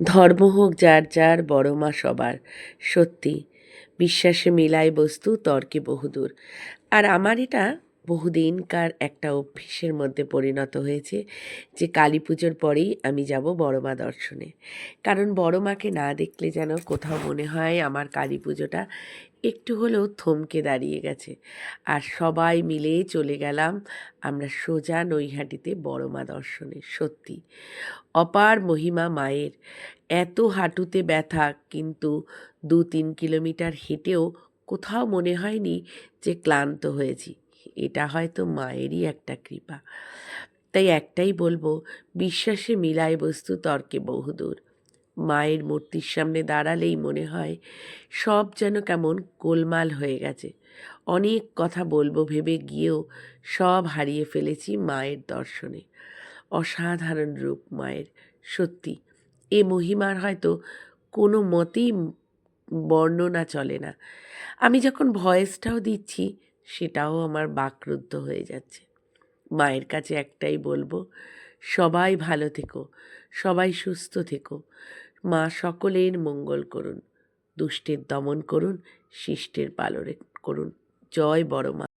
ধর্ম হোক যার যার, বড় মা সবার। সত্যি, বিশ্বাসে মিলায় বস্তু, তর্কে বহুদূর। আর আমার এটা বহুদিনকার একটা অভ্যেসের মধ্যে পরিণত হয়েছে যে কালী পুজোর পরেই আমি যাব বড় মা দর্শনে। কারণ বড় মাকে না দেখলে যেন কোথাও মনে হয় আমার কালী পুজোটা একটু হলেও থমকে দাঁড়িয়ে গেছে। আর সবাই মিলে চলে গেলাম আমরা সোজা নৈহাটিতে বড় মা দর্শনে। সত্যি অপার মহিমা মায়ের। এত হাঁটুতে ব্যথা, কিন্তু ২-৩ কিলোমিটার হেঁটেও কোথাও মনে হয়নি যে ক্লান্ত হয়েছি। এটা হয়তো মায়েরই একটা কৃপা। তাই একটাই বলবো, বিশ্বাসে মিলায় বস্তু, তর্কে বহুদূর। মায়ের মূর্তির সামনে দাঁড়ালেই মনে হয় সব যেন কেমন গোলমাল হয়ে গেছে। অনেক কথা বলবো ভেবে গিয়েও সব হারিয়ে ফেলেছি মায়ের দর্শনে। অসাধারণ রূপ মায়ের। সত্যি এ মহিমার হয়তো কোনো মতেই বর্ণনা চলে না। আমি যখন ভয়েসটাও দিচ্ছি সেটাও আমার বাকরুদ্ধ হয়ে যাচ্ছে। মায়ের কাছে একটাই বলবো, সবাই ভালো থেকো, সবাই সুস্থ থেকো। মা সকলের মঙ্গল করুন, দুষ্টের দমন করুন, শিষ্টের পালন করুন। জয় বড় মা।